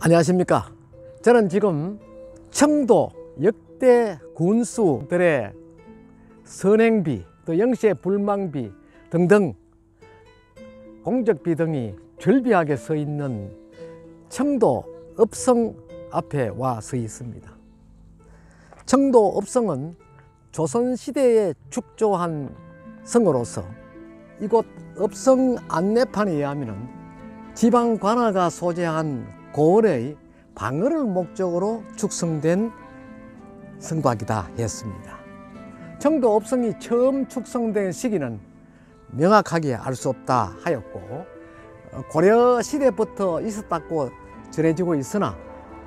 안녕하십니까. 저는 지금 청도 역대 군수들의 선행비, 또 영시의 불망비 등등 공적비 등이 절비하게 서 있는 청도 읍성 앞에 와 서 있습니다. 청도 읍성은 조선시대에 축조한 성으로서 이곳 읍성 안내판에 의하면 지방 관아가 소재한 고을의 방어를 목적으로 축성된 성곽이다 했습니다. 청도 읍성이 처음 축성된 시기는 명확하게 알 수 없다 하였고, 고려 시대부터 있었다고 전해지고 있으나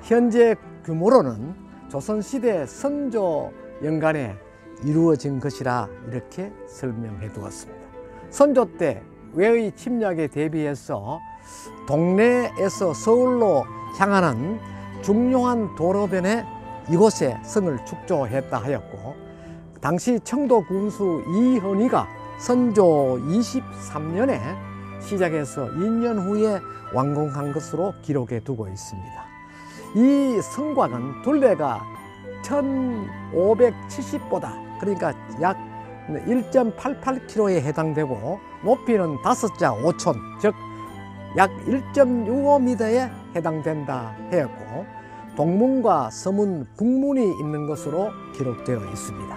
현재 규모로는 조선시대 선조 연간에 이루어진 것이라 이렇게 설명해 두었습니다. 선조 때 외의 침략에 대비해서 동래에서 서울로 향하는 중요한 도로변에 이곳에 성을 축조했다 하였고, 당시 청도 군수 이헌희가 선조 23년에 시작해서 2년 후에 완공한 것으로 기록해 두고 있습니다. 이 성곽은 둘레가 1570보다 그러니까 약 1.88km에 해당되고, 높이는 5자 5촌, 즉 약 1.65m에 해당된다 하였고, 동문과 서문, 북문이 있는 것으로 기록되어 있습니다.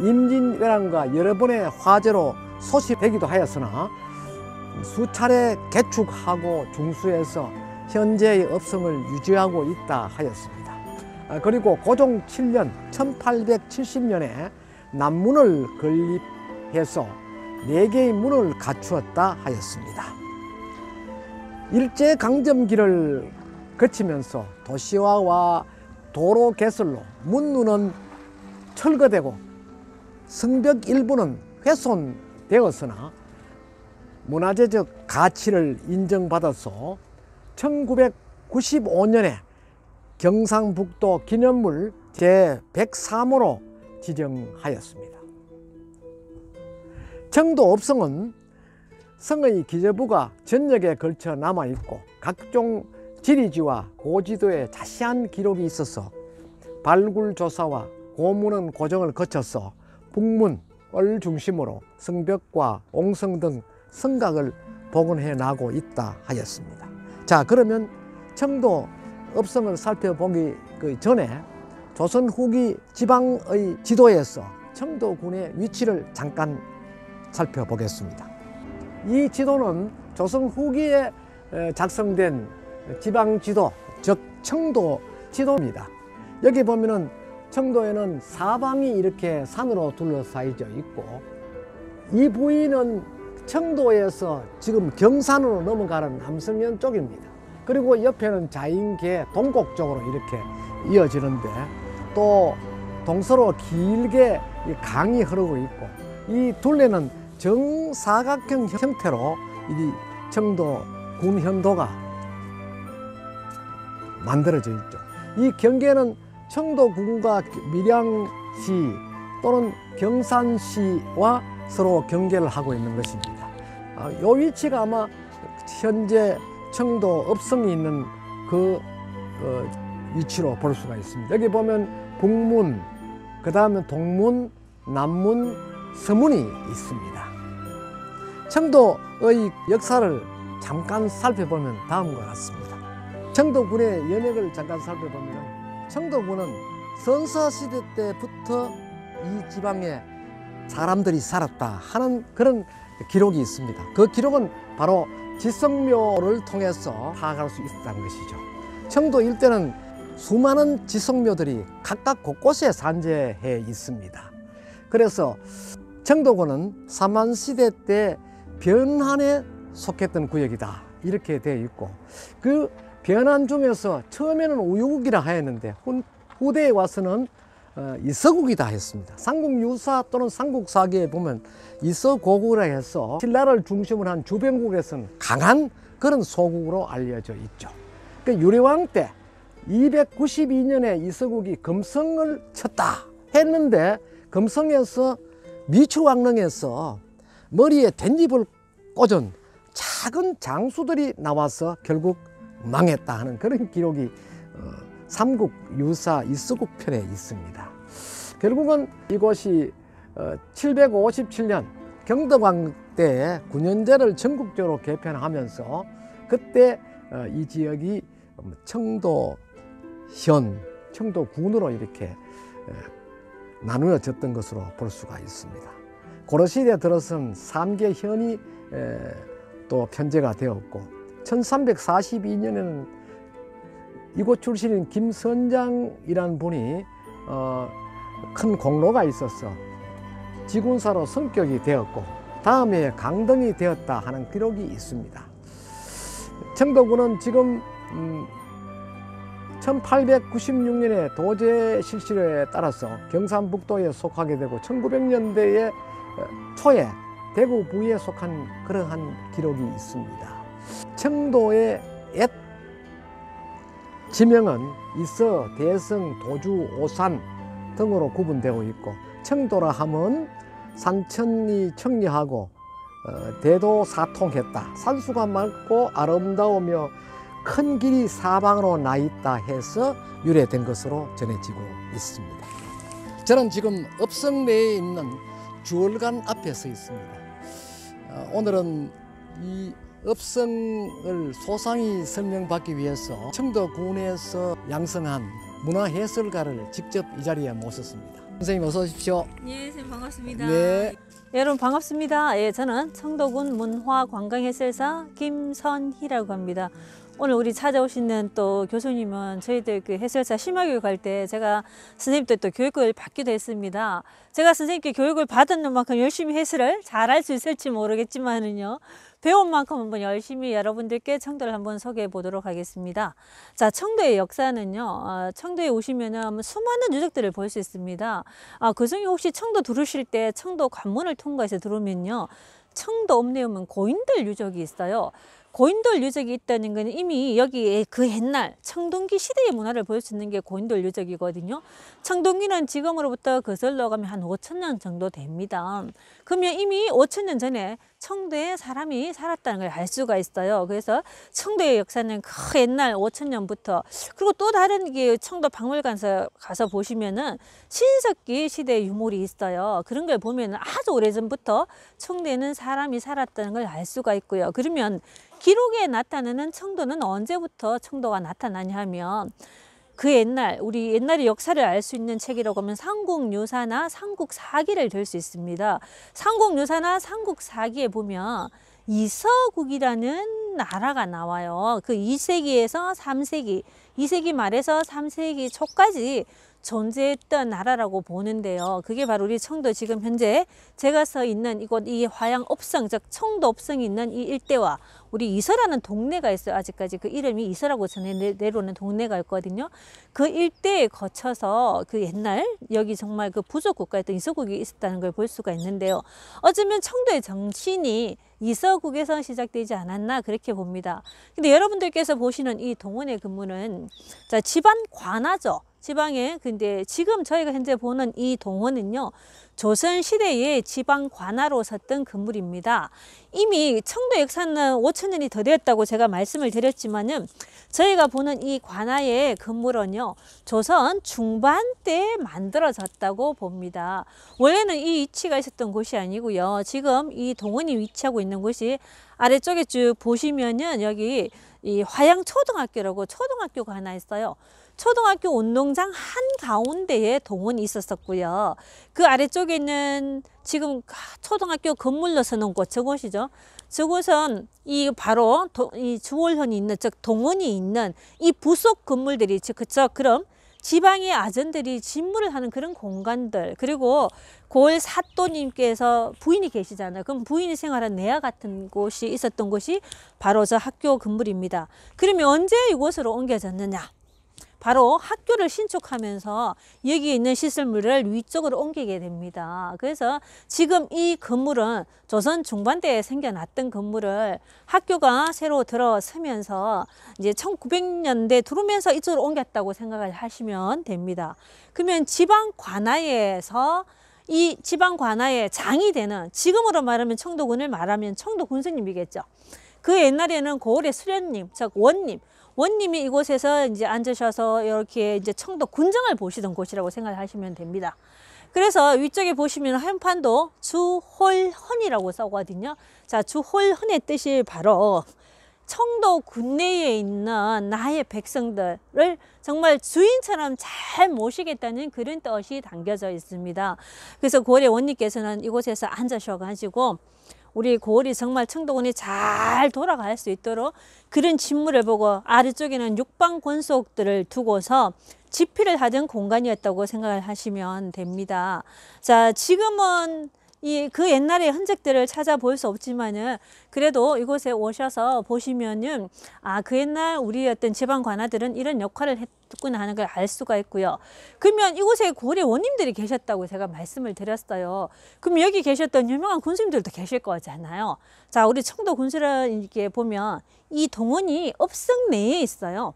임진왜란과 여러 번의 화재로 소실되기도 하였으나 수차례 개축하고 중수해서 현재의 읍성을 유지하고 있다 하였습니다. 그리고 고종 7년 1870년에 남문을 건립해서 4개의 문을 갖추었다 하였습니다. 일제강점기를 거치면서 도시화와 도로 개설로 문루는 철거되고 성벽 일부는 훼손되었으나 문화재적 가치를 인정받아서 1995년에 경상북도 기념물 제103호로 지정하였습니다. 청도 읍성은 성의 기저부가 전역에 걸쳐 남아있고 각종 지리지와 고지도에 자세한 기록이 있어서 발굴조사와 고문원 고정을 거쳐서 북문을 중심으로 성벽과 옹성 등 성곽을 복원해 나가고 있다 하였습니다. 자, 그러면 청도 읍성을 살펴보기 전에 조선 후기 지방의 지도에서 청도군의 위치를 잠깐 살펴보겠습니다. 이 지도는 조선 후기에 작성된 지방지도, 즉 청도 지도입니다. 여기 보면은 청도에는 사방이 이렇게 산으로 둘러싸여져 있고, 이 부위는 청도에서 지금 경산으로 넘어가는 남성면 쪽입니다. 그리고 옆에는 자인계 동곡 쪽으로 이렇게 이어지는데, 또 동서로 길게 강이 흐르고 있고, 이 둘레는 정사각형 형태로 이 청도 군현도가 만들어져 있죠. 이 경계는 청도군과 밀양시 또는 경산시와 서로 경계를 하고 있는 것입니다. 이 위치가 아마 현재 청도 읍성이 있는 그 위치로 볼 수가 있습니다. 여기 보면 북문, 그 다음에 동문, 남문, 서문이 있습니다. 청도의 역사를 잠깐 살펴보면 다음과 같습니다. 청도군의 연역을 잠깐 살펴보면, 청도군은 선사시대 때부터 이 지방에 사람들이 살았다 하는 그런 기록이 있습니다. 그 기록은 바로 지성묘를 통해서 파악할 수 있다는 것이죠. 청도 일대는 수많은 지성묘들이 각각 곳곳에 산재해 있습니다. 그래서 청도군은 삼한시대 때 변한에 속했던 구역이다 이렇게 되어 있고, 그 변한 중에서 처음에는 우유국이라 하였는데 후대에 와서는 이서국이다 했습니다. 삼국유사 또는 삼국사기에 보면 이서고국이라 해서 신라를 중심으로 한 주변국에서는 강한 그런 소국으로 알려져 있죠. 그 유래왕 때 292년에 이서국이 금성을 쳤다 했는데, 금성에서 미추왕릉에서 머리에 댄잎을 꽂은 작은 장수들이 나와서 결국 망했다 하는 그런 기록이 삼국 유사 이수국 편에 있습니다. 결국은 이곳이 757년 경덕왕 때 군연제를 전국적으로 개편하면서 그때 이 지역이 청도현, 청도군으로 이렇게 나누어졌던 것으로 볼 수가 있습니다. 고려시대에 들어선 3개 현이 또 편제가 되었고 1342년에는 이곳 출신인 김선장이라는 분이 큰 공로가 있어서 지군사로 성격이 되었고 다음에 강등이 되었다 하는 기록이 있습니다. 청도군은 지금 1896년에 도제 실시에 따라서 경상북도에 속하게 되고 1900년대의 초에 대구 부에 속한 그러한 기록이 있습니다. 청도의 옛 지명은 이서, 대성, 도주, 오산 등으로 구분되어 있고 청도라 함은 산천이 청려하고 대도사통했다. 산수가 맑고 아름다우며 큰 길이 사방으로 나 있다 해서 유래된 것으로 전해지고 있습니다. 저는 지금 읍성내에 있는 주월관 앞에 서 있습니다. 오늘은 이 읍성을 소상히 설명받기 위해서 청도군에서 양성한 문화해설가를 직접 이 자리에 모셨습니다. 선생님 어서 오십시오. 예, 선생님 반갑습니다. 네. 여러분 반갑습니다. 예, 저는 청도군 문화관광해설사 김선희라고 합니다. 오늘 우리 찾아오시는 또 교수님은 저희들 그 해설사 심화교육 할 때 제가 선생님들 또 교육을 받기도 했습니다. 제가 선생님께 교육을 받은 만큼 열심히 해설을 잘할 수 있을지 모르겠지만은요. 배운 만큼 한번 열심히 여러분들께 청도를 한번 소개해 보도록 하겠습니다. 자, 청도의 역사는요. 청도에 오시면은 수많은 유적들을 볼 수 있습니다. 그중에 혹시 청도 들으실 때 청도 관문을 통과해서 들어오면요. 청도 읍내에는 고인돌 유적이 있어요. 고인돌 유적이 있다는 것은 이미 여기에 그 옛날 청동기 시대의 문화를 볼 수 있는 게 고인돌 유적이거든요. 청동기는 지금으로부터 거슬러 가면 한 5,000년 정도 됩니다. 그러면 이미 5,000년 전에 청도에 사람이 살았다는 걸 알 수가 있어요. 그래서 청도의 역사는 그 옛날 5,000년부터 그리고 또 다른 게 청도 박물관 가서 보시면은 신석기 시대의 유물이 있어요. 그런 걸 보면은 아주 오래전부터 청도에는 사람이 살았다는 걸 알 수가 있고요. 그러면 기록에 나타나는 청도는 언제부터 청도가 나타나냐 하면 그 옛날 우리 옛날의 역사를 알 수 있는 책이라고 하면 삼국유사나 삼국사기를 들 수 있습니다. 삼국유사나 삼국사기에 보면 이서국이라는 나라가 나와요. 그 2세기에서 3세기, 2세기 말에서 3세기 초까지 존재했던 나라라고 보는데요. 그게 바로 우리 청도 지금 현재 제가 서 있는 이곳 이 화양읍성, 즉 청도 읍성이 있는 이 일대와 우리 이서라는 동네가 있어요. 아직까지 그 이름이 이서라고 전해 내려오는 동네가 있거든요. 그 일대에 거쳐서 그 옛날 여기 정말 그 부족 국가였던 이서국이 있었다는 걸 볼 수가 있는데요. 어쩌면 청도의 정신이 이서국에서 시작되지 않았나 그렇게 봅니다. 근데 여러분들께서 보시는 이 동원의 근무는 자, 집안 관아죠. 지방에 근데 지금 저희가 현재 보는 이 동원은요. 조선시대의 지방 관아로 섰던 건물입니다. 이미 청도 역사는 5,000년이 더 되었다고 제가 말씀을 드렸지만은 저희가 보는 이 관아의 건물은요. 조선 중반 때 만들어졌다고 봅니다. 원래는 이 위치가 있었던 곳이 아니고요. 지금 이 동원이 위치하고 있는 곳이 아래쪽에 쭉 보시면은 여기 이 화양초등학교라고 초등학교가 하나 있어요. 초등학교 운동장 한가운데에 동원이 있었었고요. 그 아래쪽에 있는 지금 초등학교 건물로 서는 곳 저곳이죠. 저곳은 이 바로 이 주월현이 있는 즉 동원이 있는 이 부속 건물들이 그쵸 그럼 지방의 아전들이 집무를 하는 그런 공간들 그리고 고을 사또님께서 부인이 계시잖아요. 그럼 부인이 생활한 내야 같은 곳이 있었던 곳이 바로 저 학교 건물입니다. 그러면 언제 이곳으로 옮겨졌느냐? 바로 학교를 신축하면서 여기 있는 시설물을 위쪽으로 옮기게 됩니다. 그래서 지금 이 건물은 조선 중반대에 생겨났던 건물을 학교가 새로 들어서면서 이제 1900년대 들어오면서 이쪽으로 옮겼다고 생각을 하시면 됩니다. 그러면 지방 관아에서 이 지방 관아의 장이 되는 지금으로 말하면 청도군을 말하면 청도 군수님이겠죠. 그 옛날에는 고을의 수련님, 즉 원님이 이곳에서 이제 앉으셔서 이렇게 이제 청도 군정을 보시던 곳이라고 생각하시면 됩니다. 그래서 위쪽에 보시면 한판도 주홀헌이라고 써거든요. 자, 주홀헌의 뜻이 바로 청도 군내에 있는 나의 백성들을 정말 주인처럼 잘 모시겠다는 그런 뜻이 담겨져 있습니다. 그래서 고을의 원님께서는 이곳에서 앉으셔가지고 우리 고을이 정말 청도군이 잘 돌아갈 수 있도록 그런 직무를 보고 아래쪽에는 육방 권속들을 두고서 집필을 하던 공간이었다고 생각을 하시면 됩니다. 자, 지금은 그 옛날의 흔적들을 찾아볼 수 없지만은 그래도 이곳에 오셔서 보시면은 그 옛날 우리 어떤 지방 관아들은 이런 역할을 했구나 하는 걸 알 수가 있고요. 그러면 이곳에 고을의 원님들이 계셨다고 제가 말씀을 드렸어요. 그럼 여기 계셨던 유명한 군수님들도 계실 거잖아요. 자, 우리 청도 군수를 이렇게 보면 이 동원이 업성 내에 있어요.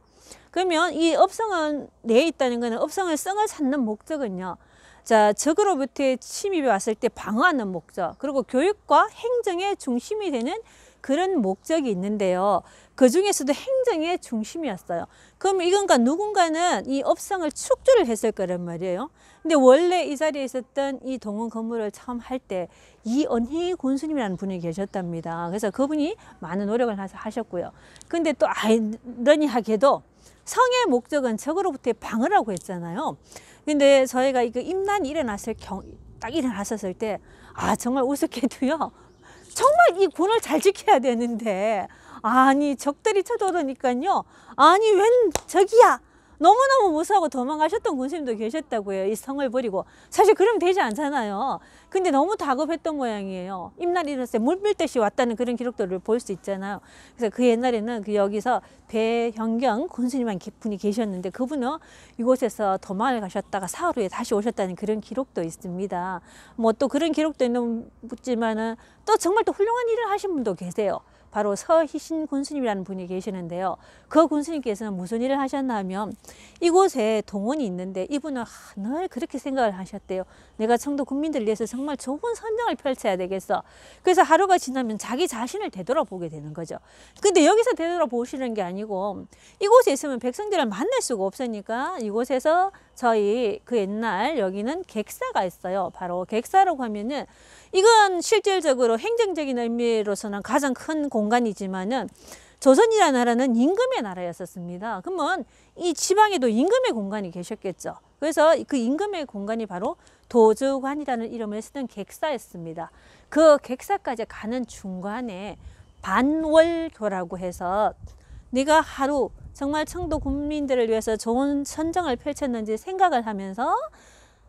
그러면 이 업성은 내에 있다는 것은 업성을 성을 찾는 목적은요. 자, 적으로부터의 침입이 왔을 때 방어하는 목적, 그리고 교육과 행정의 중심이 되는 그런 목적이 있는데요. 그 중에서도 행정의 중심이었어요. 그럼 이건가 누군가는 이 업성을 축조를 했을 거란 말이에요. 근데 원래 이 자리에 있었던 이 동원 건물을 처음 할 때 이언희 군수님이라는 분이 계셨답니다. 그래서 그분이 많은 노력을 하셨고요. 근데 또 아이러니하게도 성의 목적은 적으로부터의 방어라고 했잖아요. 근데 저희가 이거 임난이 딱 일어났었을 때, 정말 우습게도요. 정말 이 군을 잘 지켜야 되는데, 아니, 적들이 쳐들어오니까요. 아니, 웬 적이야. 너무너무 무서워하고 도망가셨던 군수님도 계셨다고 해요. 이 성을 버리고. 사실 그러면 되지 않잖아요. 근데 너무 다급했던 모양이에요. 임난이 일어났을 때 물밀듯이 왔다는 그런 기록들을 볼 수 있잖아요. 그래서 그 옛날에는 여기서 배현경 군수님한 분이 계셨는데 그분은 이곳에서 도망을 가셨다가 사흘 후에 다시 오셨다는 그런 기록도 있습니다. 뭐 또 그런 기록도 있지만은 또 정말 또 훌륭한 일을 하신 분도 계세요. 바로 서희신 군수님이라는 분이 계시는데요. 그 군수님께서는 무슨 일을 하셨나 하면 이곳에 동원이 있는데 이분은 늘 그렇게 생각을 하셨대요. 내가 청도 국민들을 위해서 정말 좋은 선정을 펼쳐야 되겠어. 그래서 하루가 지나면 자기 자신을 되돌아보게 되는 거죠. 근데 여기서 되돌아보시는 게 아니고 이곳에 있으면 백성들을 만날 수가 없으니까 이곳에서 저희 그 옛날 여기는 객사가 있어요. 바로 객사라고 하면은 이건 실질적으로 행정적인 의미로서는 가장 큰 공간이지만은 조선이라는 나라는 임금의 나라였었습니다. 그러면 이 지방에도 임금의 공간이 계셨겠죠. 그래서 그 임금의 공간이 바로 도주관이라는 이름을 쓰던 객사였습니다. 그 객사까지 가는 중간에 반월교라고 해서 네가 하루 정말 청도 국민들을 위해서 좋은 선정을 펼쳤는지 생각을 하면서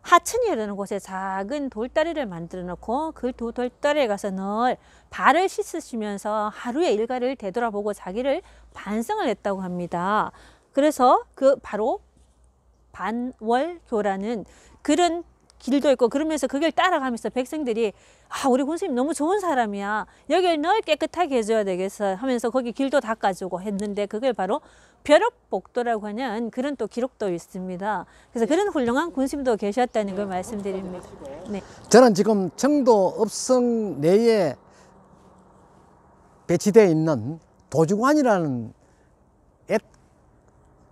하천이라는 곳에 작은 돌다리를 만들어 놓고 그 돌다리에 가서 늘 발을 씻으시면서 하루의 일과를 되돌아보고 자기를 반성을 했다고 합니다. 그래서 그 바로 반월교라는 그런 길도 있고 그러면서 그걸 따라가면서 백성들이 우리 군수님 너무 좋은 사람이야. 여기를 늘 깨끗하게 해줘야 되겠어 하면서 거기 길도 닦아주고 했는데 그걸 바로 벼룩복도라고 하는 그런 또 기록도 있습니다. 그래서 그런 훌륭한 군수님도 계셨다는 걸 말씀드립니다. 네. 저는 지금 청도 업성 내에 배치되어 있는 도주관이라는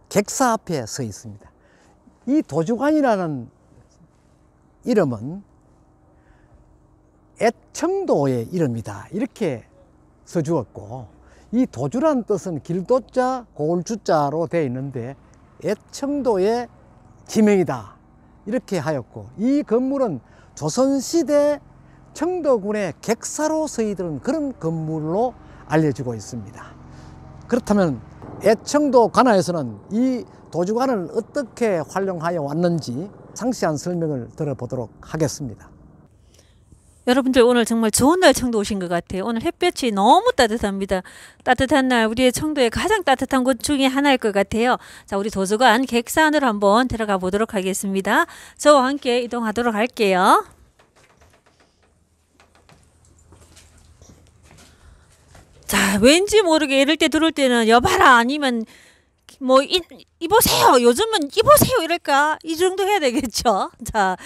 객사 앞에 서 있습니다. 이 도주관이라는 이름은 애청도의 이름이다 이렇게 써주었고 이 도주라는 뜻은 길도자 고울주자로 되어 있는데 애청도의 지명이다 이렇게 하였고 이 건물은 조선시대 청도군의 객사로 쓰이던 그런 건물로 알려지고 있습니다. 그렇다면 애청도 관아에서는 이 도주관을 어떻게 활용하여 왔는지 상세한 설명을 들어보도록 하겠습니다. 여러분들 오늘 정말 좋은 날 청도 오신 것 같아요. 오늘 햇볕이 너무 따뜻합니다. 따뜻한 날 우리의 청도의 가장 따뜻한 곳 중에 하나일 것 같아요. 자, 우리 도주관 객사 안으로 한번 들어가 보도록 하겠습니다. 저와 함께 이동하도록 할게요. 자, 왠지 모르게 이럴 때 들어올 때는 여봐라 아니면 뭐 이보세요. 요즘은 이보세요 이럴까? 이 정도 해야 되겠죠. 자,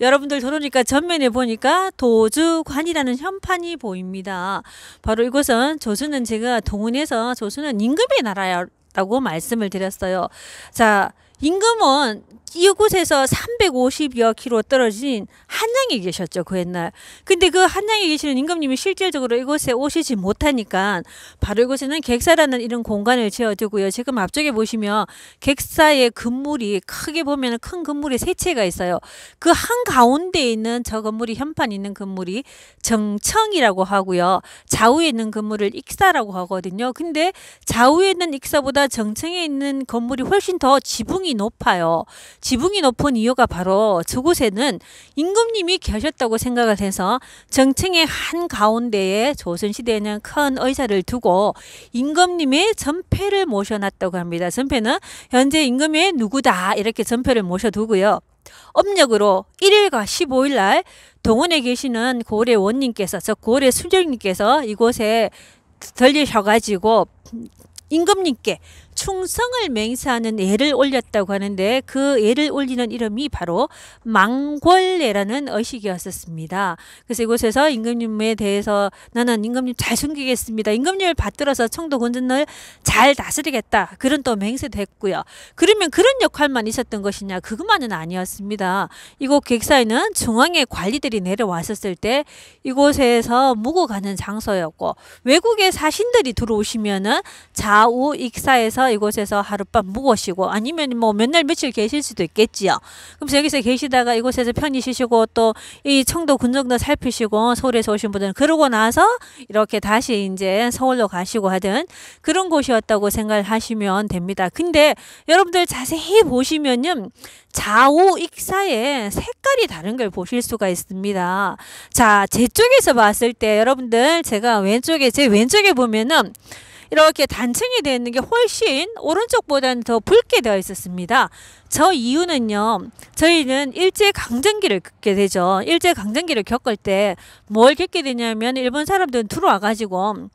여러분들 들어오니까 전면에 보니까 도주관이라는 현판이 보입니다. 바로 이곳은 조선은 제가 동원해서 조선은 임금의 나라라고 말씀을 드렸어요. 자, 임금은 이곳에서 350여 킬로 떨어진 한양에 계셨죠, 그 옛날. 근데 그 한양에 계시는 임금님이 실질적으로 이곳에 오시지 못하니까 바로 이곳에는 객사라는 이런 공간을 지어두고요. 지금 앞쪽에 보시면 객사의 건물이 크게 보면 큰 건물이 세 채가 있어요. 그 한가운데에 있는 저 건물이 현판 있는 건물이 정청이라고 하고요. 좌우에 있는 건물을 익사라고 하거든요. 근데 좌우에 있는 익사보다 정청에 있는 건물이 훨씬 더 지붕이 높아요. 지붕이 높은 이유가 바로 저곳에는 임금님이 계셨다고 생각을 해서 정청의 한가운데에 조선시대에는 큰 의자를 두고 임금님의 전패를 모셔놨다고 합니다. 전패는 현재 임금의 누구다 이렇게 전패를 모셔두고요. 음력으로 1일과 15일 날 동원에 계시는 고래 원님께서 저 고래 수령님께서 이곳에 들리셔가지고 임금님께 충성을 맹세하는 예를 올렸다고 하는데 그 예를 올리는 이름이 바로 망궐례라는 의식이었었습니다. 그래서 이곳에서 임금님에 대해서 나는 임금님 잘 숨기겠습니다. 임금님을 받들어서 청도 군전을 잘 다스리겠다. 그런 또 맹세도 했고요. 그러면 그런 역할만 있었던 것이냐? 그것만은 아니었습니다. 이곳 객사에는 중앙의 관리들이 내려왔었을 때 이곳에서 묵어가는 장소였고 외국의 사신들이 들어오시면은 좌우 익사에서 이곳에서 하룻밤 묵으시고 아니면 뭐 몇 날 며칠 계실 수도 있겠지요. 그럼 여기서 계시다가 이곳에서 편히 쉬시고 또 이 청도 군정도 살피시고 서울에서 오신 분들은 그러고 나서 이렇게 다시 이제 서울로 가시고 하든 그런 곳이었다고 생각하시면 됩니다. 근데 여러분들 자세히 보시면은 좌우 익사의 색깔이 다른 걸 보실 수가 있습니다. 자, 제 쪽에서 봤을 때 여러분들 제가 제 왼쪽에 보면은 이렇게 단층이 되어 있는 게 훨씬 오른쪽보다는 더 붉게 되어 있었습니다. 저 이유는요. 저희는 일제강점기를 겪게 되죠. 일제강점기를 겪을 때 뭘 겪게 되냐면 일본 사람들은 들어와가지고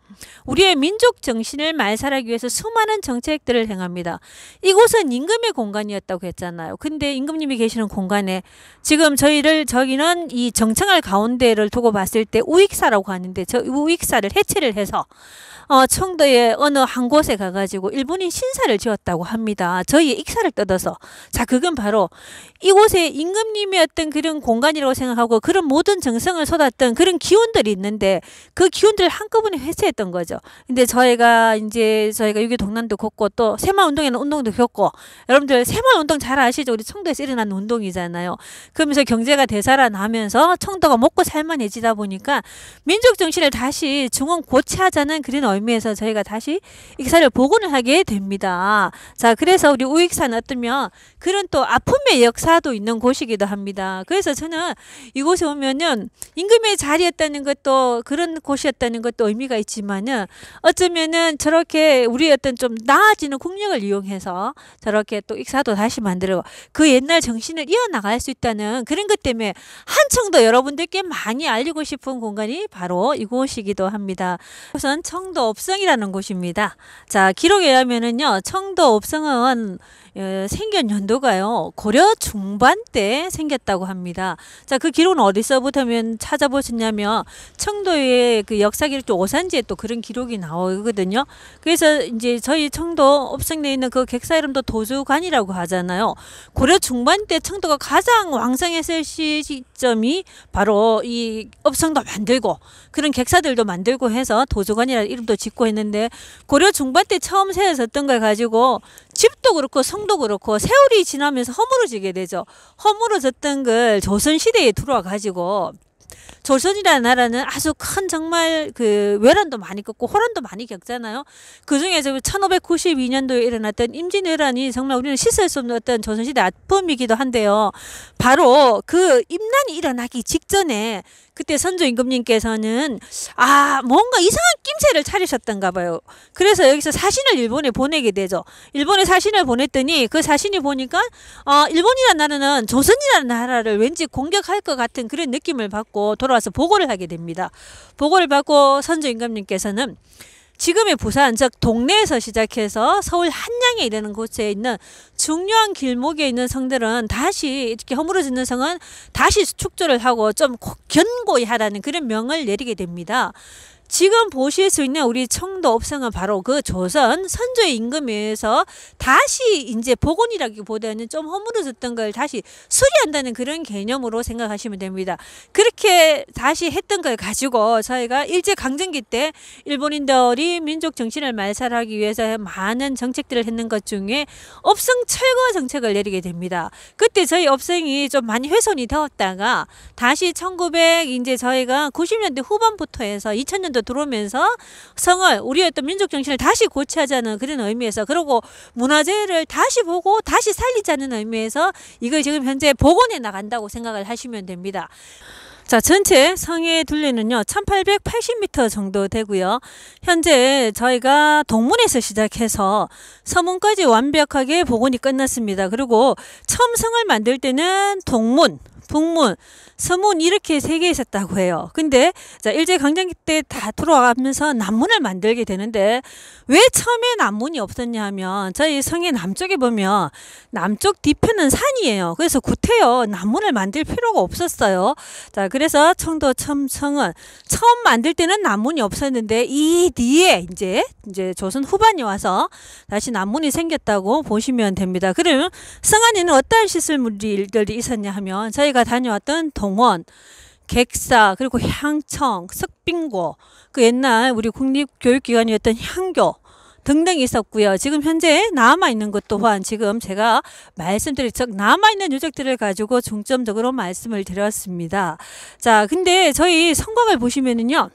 우리의 민족 정신을 말살하기 위해서 수많은 정책들을 행합니다. 이곳은 임금의 공간이었다고 했잖아요. 근데 임금님이 계시는 공간에 지금 저기는 이 정청할 가운데를 두고 봤을 때 우익사라고 하는데 저 우익사를 해체를 해서 청도의 어느 한 곳에 가가지고 일본인 신사를 지었다고 합니다. 저희의 익사를 뜯어서. 자, 그건 바로 이곳에 임금님의 어떤 그런 공간이라고 생각하고 그런 모든 정성을 쏟았던 그런 기운들이 있는데 그 기운들을 한꺼번에 해체했던 거죠. 근데 저희가 6.25 동란도 겪고 또 새마을운동에는 운동도 겪고 여러분들 새마을운동 잘 아시죠? 우리 청도에서 일어난 운동이잖아요. 그러면서 경제가 되살아나면서 청도가 먹고 살만해지다 보니까 민족 정신을 다시 중원 고취하자는 그런 의미에서 저희가 다시 익사를 복원을 하게 됩니다. 자, 그래서 우리 우익사는 어떠면 그런 또 아픔의 역사도 있는 곳이기도 합니다. 그래서 저는 이곳에 오면은 임금의 자리였다는 것도 그런 곳이었다는 것도 의미가 있지만은 어쩌면은 저렇게 우리 어떤 좀 나아지는 국력을 이용해서 저렇게 또 익사도 다시 만들고 그 옛날 정신을 이어나갈 수 있다는 그런 것 때문에 한청도 여러분들께 많이 알리고 싶은 공간이 바로 이곳이기도 합니다. 우선 청도 읍성이라는 곳입니다. 자, 기록에 의하면은요, 청도 읍성은 생긴 연도가요 고려 중반 때 생겼다고 합니다. 자, 그 기록은 어디서부터 찾아보셨냐면 청도의 그 역사기록 또 오산지에 또 그런 기록이 나오거든요. 그래서 이제 저희 청도 읍성내에 있는 그 객사 이름도 도주관이라고 하잖아요. 고려 중반 때 청도가 가장 왕성했을 시점이 바로 이 읍성도 만들고 그런 객사들도 만들고 해서 도주관이라는 이름도 짓고 했는데 고려 중반 때 처음 세워졌던 걸 가지고 집도 그렇고 성도 그렇고 세월이 지나면서 허물어지게 되죠. 허물어졌던 걸 조선시대에 들어와 가지고 조선이라는 나라는 아주 큰 정말 그 외란도 많이 겪고 호란도 많이 겪잖아요. 그중에서 1592년도에 일어났던 임진왜란이 정말 우리는 씻을 수 없는 어떤 조선시대 아픔이기도 한데요. 바로 그 임난이 일어나기 직전에 그때 선조 임금님께서는 뭔가 이상한 낌새를 차리셨던가 봐요. 그래서 여기서 사신을 일본에 보내게 되죠. 일본에 사신을 보냈더니 그 사신이 보니까 일본이라는 나라는 조선이라는 나라를 왠지 공격할 것 같은 그런 느낌을 받고 돌아와서 보고를 하게 됩니다. 보고를 받고 선조 임금님께서는 지금의 부산, 즉 동네에서 시작해서 서울 한양에 이르는 곳에 있는 중요한 길목에 있는 성들은 다시 이렇게 허물어지는 성은 다시 축조를 하고 좀 견고히 하라는 그런 명을 내리게 됩니다. 지금 보실 수 있는 우리 청도 읍성은 바로 그 조선 선조의 임금에 의해서 다시 이제 복원이라기보다는 좀 허물어졌던 걸 다시 수리한다는 그런 개념으로 생각하시면 됩니다. 그렇게 다시 했던 걸 가지고 저희가 일제강점기 때 일본인들이 민족 정신을 말살하기 위해서 많은 정책들을 했는 것 중에 읍성 철거 정책을 내리게 됩니다. 그때 저희 읍성이 좀 많이 훼손이 되었다가 다시 1900 이제 저희가 90년대 후반부터 해서 2000년도 들어오면서 성을 우리의 어떤 민족 정신을 다시 고취하자는 그런 의미에서 그리고 문화재를 다시 보고 다시 살리자는 의미에서 이걸 지금 현재 복원해 나간다고 생각을 하시면 됩니다. 자, 전체 성의 둘레는요 1880m 정도 되고요. 현재 저희가 동문에서 시작해서 서문까지 완벽하게 복원이 끝났습니다. 그리고 처음 성을 만들 때는 동문, 북문, 서문 이렇게 세 개 있었다고 해요. 근데 자, 일제강점기 때 다 들어가면서 남문을 만들게 되는데 왜 처음에 남문이 없었냐 하면 저희 성의 남쪽에 보면 남쪽 뒤편은 산이에요. 그래서 구태여 남문을 만들 필요가 없었어요. 자, 그래서 청도 첨성은 처음 만들 때는 남문이 없었는데 이 뒤에 이제 조선 후반이 와서 다시 남문이 생겼다고 보시면 됩니다. 그러면 성 안에는 어떠한 시설물들이 있었냐 하면 저희가 다녀왔던 동원, 객사, 그리고 향청, 석빙고, 그 옛날 우리 국립교육기관이었던 향교 등등이 있었고요. 지금 현재 남아있는 것 또한 지금 제가 말씀드린 남아있는 유적들을 가지고 중점적으로 말씀을 드렸습니다. 자, 근데 저희 성곽을 보시면은요.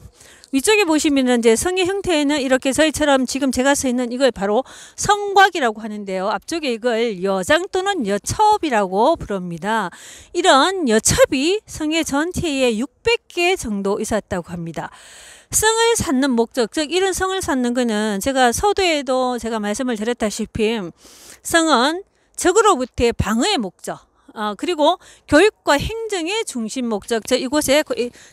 위쪽에 보시면은 이제 성의 형태에는 이렇게 저희처럼 지금 제가 서 있는 이걸 바로 성곽이라고 하는데요. 앞쪽에 이걸 여장 또는 여첩이라고 부릅니다. 이런 여첩이 성의 전체에 600개 정도 있었다고 합니다. 성을 쌓는 목적, 즉 이런 성을 쌓는 거는 제가 서두에도 제가 말씀을 드렸다시피 성은 적으로부터의 방어의 목적, 그리고 교육과 행정의 중심 목적, 이곳에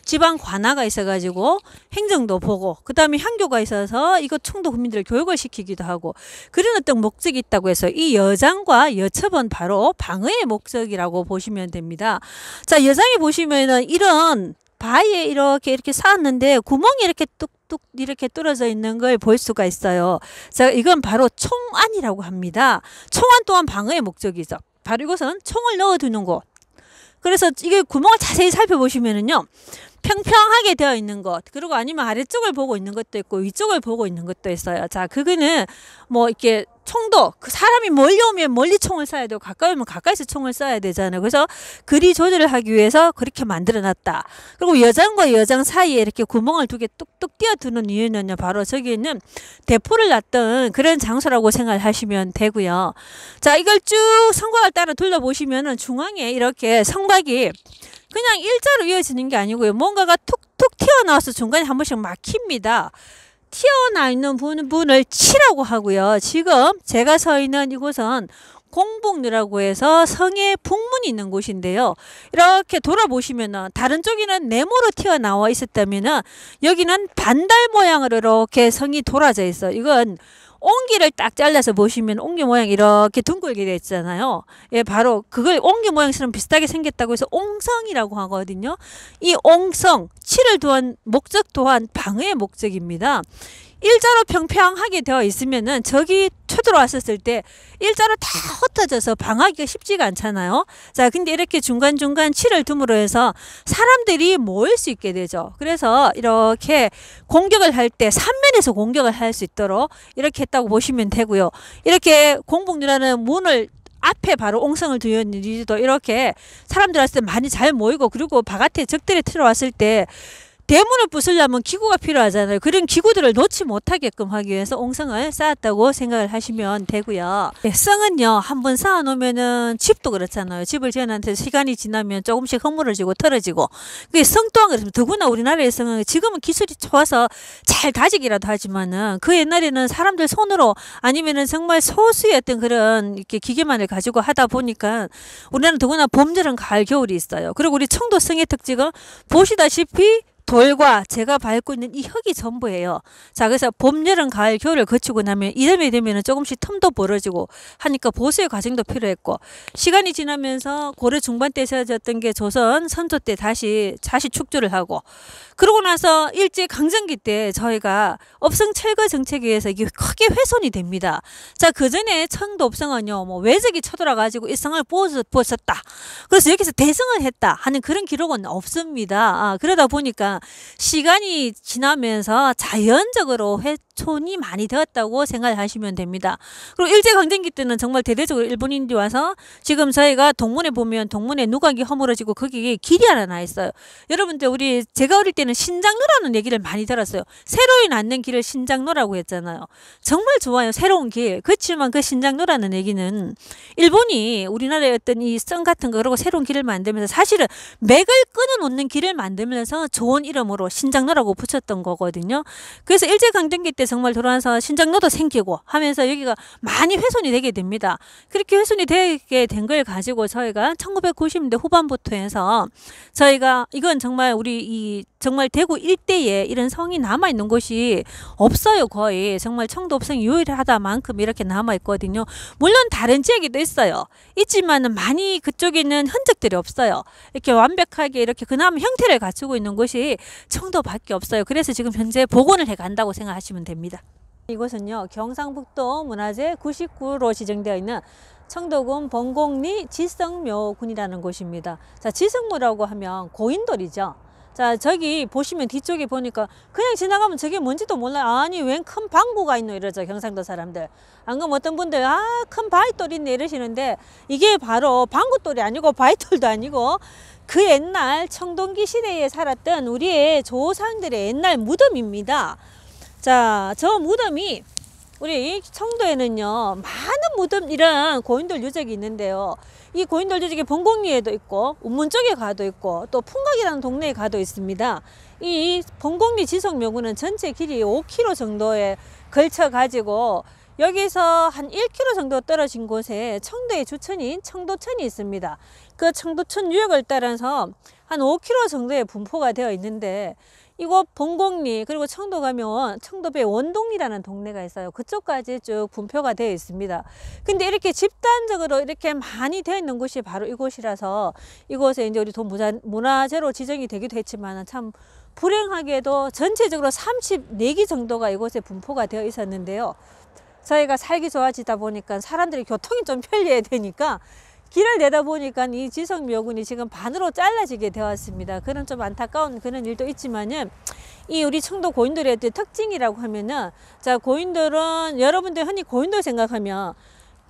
지방 관아가 있어가지고 행정도 보고, 그 다음에 향교가 있어서 이곳 청도 국민들을 교육을 시키기도 하고, 그런 어떤 목적이 있다고 해서 이 여장과 여첩은 바로 방어의 목적이라고 보시면 됩니다. 자, 여장에 보시면은 이런 바위에 이렇게 쌓았는데 구멍이 이렇게 뚝뚝 이렇게 뚫어져 있는 걸 볼 수가 있어요. 자, 이건 바로 총안이라고 합니다. 총안 또한 방어의 목적이죠. 바로 이것은 총을 넣어두는 곳. 그래서 이게 구멍을 자세히 살펴보시면은요. 평평하게 되어 있는 것, 그리고 아니면 아래쪽을 보고 있는 것도 있고 위쪽을 보고 있는 것도 있어요. 자, 그거는 뭐 이렇게 총도 그 사람이 멀리 오면 멀리 총을 쏴야 되고 가까이 오면 가까이서 총을 쏴야 되잖아요. 그래서 거리 조절을 하기 위해서 그렇게 만들어 놨다. 그리고 여장과 여장 사이에 이렇게 구멍을 두 개 뚝뚝 띄어두는 이유는요, 바로 저기는 대포를 놨던 그런 장소라고 생각하시면 되고요. 자, 이걸 쭉 성곽을 따라 둘러보시면은 중앙에 이렇게 성곽이 그냥 일자로 이어지는 게 아니고요. 뭔가가 툭툭 튀어나와서 중간에 한 번씩 막힙니다. 튀어나와 있는 부분을 치라고 하고요. 지금 제가 서 있는 이곳은 공복리라고 해서 성의 북문이 있는 곳인데요. 이렇게 돌아보시면은 다른 쪽에는 네모로 튀어나와 있었다면은 여기는 반달 모양으로 이렇게 성이 돌아져 있어요. 이건 옹기를 딱 잘라서 보시면 옹기 모양이 이렇게 둥글게 되어 있잖아요. 예, 바로 그걸 옹기 모양처럼 비슷하게 생겼다고 해서 옹성이라고 하거든요. 이 옹성, 치를 두한 목적 또한 방어의 목적입니다. 일자로 평평하게 되어 있으면은 저기 쳐들어왔었을 때 일자로 다 흩어져서 방어하기가 쉽지가 않잖아요. 자, 근데 이렇게 중간중간 치를 둠으로 해서 사람들이 모일 수 있게 되죠. 그래서 이렇게 공격을 할 때 삼면에서 공격을 할 수 있도록 이렇게 했다고 보시면 되고요. 이렇게 공복리라는 문을 앞에 바로 옹성을 두는 이유도 이렇게 사람들 왔을 때 많이 잘 모이고, 그리고 바깥에 적들이 들어왔을 때 대문을 부수려면 기구가 필요하잖아요. 그런 기구들을 놓지 못하게끔 하기 위해서 옹성을 쌓았다고 생각을 하시면 되고요. 네, 성은요, 한번 쌓아놓으면은 집도 그렇잖아요. 집을 지어놨는데 시간이 지나면 조금씩 허물어지고 털어지고. 성 또한 그렇습니다. 더구나 우리나라의 성은 지금은 기술이 좋아서 잘 다지기라도 하지만은 그 옛날에는 사람들 손으로 아니면은 정말 소수의 어떤 그런 이렇게 기계만을 가지고 하다 보니까 우리나라는 더구나 봄, 여름, 가을, 겨울이 있어요. 그리고 우리 청도 성의 특징은 보시다시피 돌과 제가 밟고 있는 이 흙이 전부예요. 자, 그래서 봄, 여름, 가을, 겨울을 거치고 나면 이름이 되면 조금씩 틈도 벌어지고 하니까 보수의 과정도 필요했고, 시간이 지나면서 고려 중반 때 세워졌던 게 조선 선조 때 다시 축조를 하고, 그러고 나서 일제 강점기 때 저희가 업성 철거 정책에 의해서 이게 크게 훼손이 됩니다. 자, 그 전에 청도 업성은요, 뭐 외적이 쳐들어 가지고 이 성을 부었었다. 그래서 여기서 대성을 했다 하는 그런 기록은 없습니다. 그러다 보니까 시간이 지나면서 자연적으로 훼손이 많이 되었다고 생각을 하시면 됩니다. 그리고 일제강점기 때는 정말 대대적으로 일본인들이 와서 지금 저희가 동문에 보면 동문에 누각이 허물어지고 거기 길이 하나 나 있어요. 여러분들 제가 어릴 때는 신장로라는 얘기를 많이 들었어요. 새로이 낳는 길을 신장로라고 했잖아요. 정말 좋아요. 새로운 길. 그렇지만 그 신장로라는 얘기는 일본이 우리나라의 어떤 이 성 같은 거 그러고 새로운 길을 만들면서 사실은 맥을 끊어놓는 길을 만들면서 좋은 이름으로 신장로라고 붙였던 거거든요. 그래서 일제강점기 때 정말 돌아와서 신장로도 생기고 하면서 여기가 많이 훼손이 되게 됩니다. 그렇게 훼손이 되게 된 걸 가지고 저희가 1990년대 후반부터 해서 저희가 이건 정말 정말 대구 일대에 이런 성이 남아있는 곳이 없어요. 거의 정말 청도읍성이 유일하다만큼 이렇게 남아있거든요. 물론 다른 지역에도 있어요. 있지만은 많이 그쪽에는 흔적들이 없어요. 이렇게 완벽하게 이렇게 그나마 형태를 갖추고 있는 곳이 청도밖에 없어요. 그래서 지금 현재 복원을 해간다고 생각하시면 됩니다. 이곳은요, 경상북도 문화재 99로 지정되어 있는 청도군 봉곡리 지성묘군이라는 곳입니다. 자, 지성묘라고 하면 고인돌이죠. 자, 저기 보시면 뒤쪽에 보니까 그냥 지나가면 저게 뭔지도 몰라요. 아니, 웬 큰 방구가 있노 이러죠, 경상도 사람들. 안 그러면 어떤 분들 큰 바위돌 있네 이러시는데, 이게 바로 방구돌이 아니고 바위돌도 아니고 그 옛날 청동기 시대에 살았던 우리의 조상들의 옛날 무덤입니다. 자, 저 무덤이 우리 청도에는요, 많은 무덤, 이런 고인돌 유적이 있는데요. 이 고인돌 유적이 봉곡리에도 있고, 운문 쪽에 가도 있고, 또 풍각이라는 동네에 가도 있습니다. 이 봉곡리 지성묘구는 전체 길이 5km 정도에 걸쳐가지고, 여기서 한 1km 정도 떨어진 곳에 청도의 주천인 청도천이 있습니다. 그 청도천 유역을 따라서 한 5km 정도의 분포가 되어 있는데, 이곳 봉곡리 그리고 청도 가면 청도배 원동리라는 동네가 있어요. 그쪽까지 쭉 분표가 되어 있습니다. 근데 이렇게 집단적으로 이렇게 많이 되어 있는 곳이 바로 이곳이라서 이곳에 이제 우리 문화재로 지정이 되기도 했지만 참 불행하게도 전체적으로 34기 정도가 이곳에 분포가 되어 있었는데요. 저희가 살기 좋아지다 보니까 사람들이 교통이 좀 편리해야 되니까 길을 내다 보니까 이 지성묘군이 지금 반으로 잘라지게 되었습니다. 그런 좀 안타까운 그런 일도 있지만은, 이 우리 청도 고인돌의 특징이라고 하면은, 자, 고인돌은 여러분들 흔히 고인돌 생각하면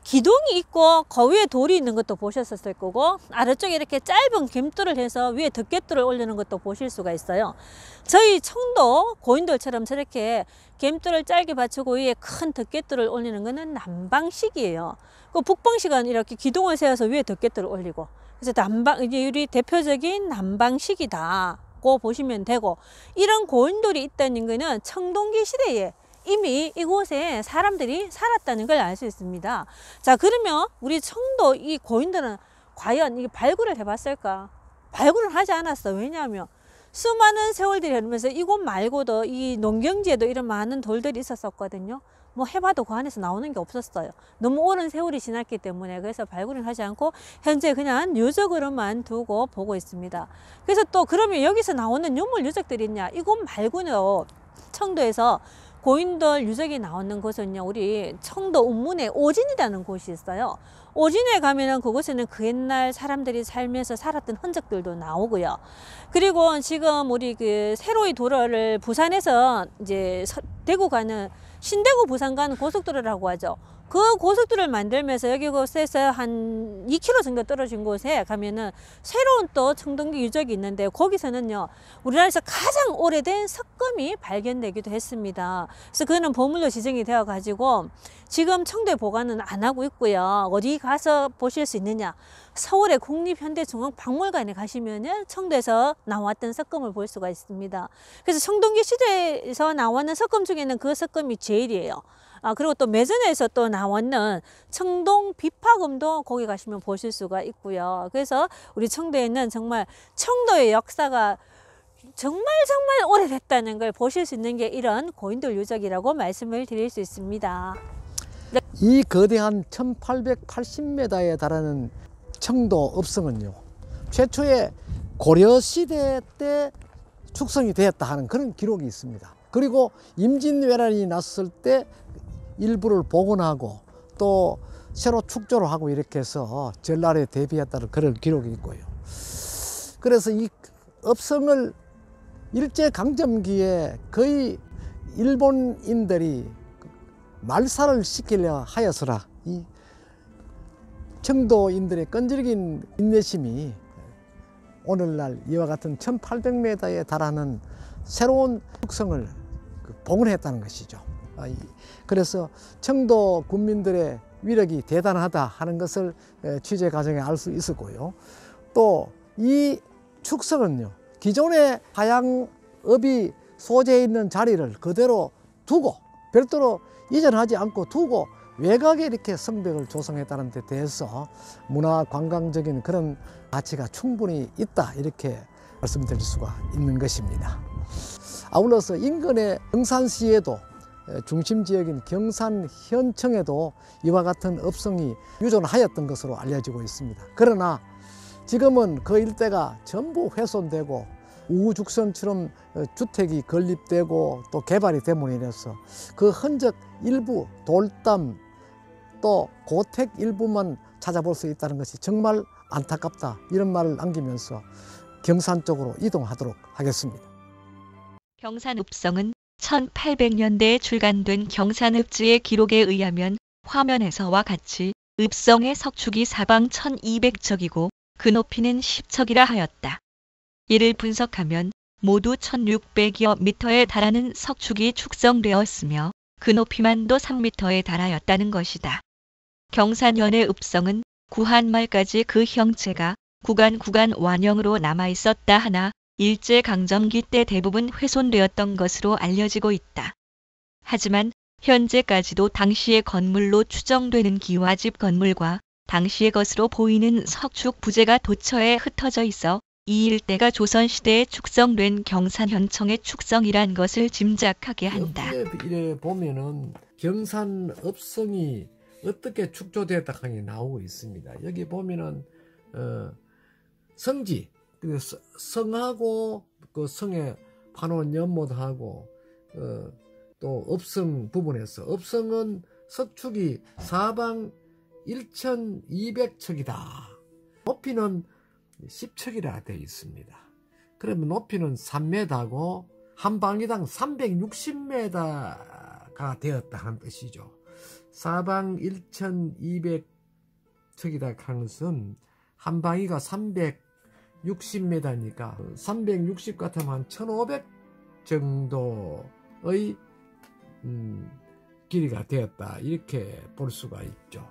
기둥이 있고 그 위에 돌이 있는 것도 보셨을 거고, 아래쪽에 이렇게 짧은 겜돌을 해서 위에 덮개돌을 올리는 것도 보실 수가 있어요. 저희 청도 고인돌처럼 저렇게 겜돌을 짧게 받치고 위에 큰 덮개돌을 올리는 것은 남방식이에요. 그 북방식은 이렇게 기둥을 세워서 위에 덮개돌을 올리고, 그래서 이게 우리 대표적인 남방식이다고 보시면 되고, 이런 고인돌이 있다는 것은 청동기 시대에 이미 이곳에 사람들이 살았다는 걸 알 수 있습니다. 자, 그러면 우리 청도 이 고인돌은 과연 이게 발굴을 해봤을까? 발굴을 하지 않았어. 왜냐하면 수많은 세월들이 흐르면서 이곳 말고도 이 농경지에도 이런 많은 돌들이 있었거든요. 뭐 해봐도 그 안에서 나오는 게 없었어요. 너무 오랜 세월이 지났기 때문에. 그래서 발굴을 하지 않고 현재 그냥 유적으로만 두고 보고 있습니다. 그래서 또 그러면 여기서 나오는 유물 유적들이 있냐? 이곳 말고는 청도에서 고인돌 유적이 나오는 곳은요, 우리 청도 운문에 오진이라는 곳이 있어요. 오진에 가면은 그곳에는 그 옛날 사람들이 살면서 살았던 흔적들도 나오고요. 그리고 지금 우리 그 세로이 도로를 부산에서 이제 대구 가는 신대구 부산 가는 고속도로라고 하죠. 그 고속도로를 만들면서 여기 곳에서 한 2km 정도 떨어진 곳에 가면은 새로운 또 청동기 유적이 있는데, 거기서는요, 우리나라에서 가장 오래된 석금이 발견되기도 했습니다. 그래서 그거는 보물로 지정이 되어 가지고 지금 청도에 보관은 안 하고 있고요. 어디 가서 보실 수 있느냐? 서울의 국립현대중앙박물관에 가시면은 청도에서 나왔던 석금을 볼 수가 있습니다. 그래서 청동기 시대에서 나왔는 석금 중에는 그 석금이 제일이에요. 그리고 또 매전에서 또 나왔는 청동 비파금도 거기 가시면 보실 수가 있고요. 그래서 우리 청도에는 정말 청도의 역사가 정말 오래됐다는 걸 보실 수 있는 게 이런 고인돌 유적이라고 말씀을 드릴 수 있습니다. 이 거대한 1880m에 달하는 청도 읍성은요, 최초의 고려시대 때 축성이 되었다 하는 그런 기록이 있습니다. 그리고 임진왜란이 났을 때 일부를 복원하고 또 새로 축조를 하고 이렇게 해서 전날에 대비했다는 그런 기록이 있고요. 그래서 이 읍성을 일제강점기에 거의 일본인들이 말살을 시키려 하였으나 이 청도인들의 끈질긴 인내심이 오늘날 이와 같은 1800m에 달하는 새로운 축성을 복원했다는 것이죠. 그래서 청도 군민들의 위력이 대단하다 하는 것을 취재 과정에 알 수 있었고요. 또 이 축성은요, 기존의 하양읍이 소재해 있는 자리를 그대로 두고 별도로 이전하지 않고 두고 외곽에 이렇게 성벽을 조성했다는 데 대해서 문화 관광적인 그런 가치가 충분히 있다, 이렇게 말씀드릴 수가 있는 것입니다. 아울러서 인근의 경산시에도 중심 지역인 경산현청에도 이와 같은 읍성이 유존하였던 것으로 알려지고 있습니다. 그러나 지금은 그 일대가 전부 훼손되고 우후죽순처럼 주택이 건립되고 또 개발이 됨으로 인해서 그 흔적 일부, 돌담 또 고택 일부만 찾아볼 수 있다는 것이 정말 안타깝다, 이런 말을 남기면서 경산 쪽으로 이동하도록 하겠습니다. 경산읍성은 1800년대에 출간된 경산읍지의 기록에 의하면 화면에서와 같이 읍성의 석축이 사방 1200척이고 그 높이는 10척이라 하였다. 이를 분석하면 모두 1600여 미터에 달하는 석축이 축성되었으며 그 높이만도 3미터에 달하였다는 것이다. 경산현의 읍성은 구한말까지 그 형체가 구간 완형으로 남아있었다 하나 일제강점기 때 대부분 훼손되었던 것으로 알려지고 있다. 하지만 현재까지도 당시의 건물로 추정되는 기와집 건물과 당시의 것으로 보이는 석축 부재가 도처에 흩어져 있어 이 일대가 조선시대에 축성된 경산현청의 축성이란 것을 짐작하게 한다. 이래 보면은 경산읍성이 어떻게 축조되었다 하는 게 나오고 있습니다. 여기 보면은 성지, 성하고 그 성에 파놓은 연못하고 또 읍성 부분에서 읍성은 석축이 사방 1200척이다. 높이는 10척이라 되어 있습니다. 그러면 높이는 3m고 한 방위당 360m가 되었다 하는 뜻이죠. 사방 1200척이다 하는 것은 한 방위가 360m니까 360 같으면 한 1500 정도의 길이가 되었다, 이렇게 볼 수가 있죠.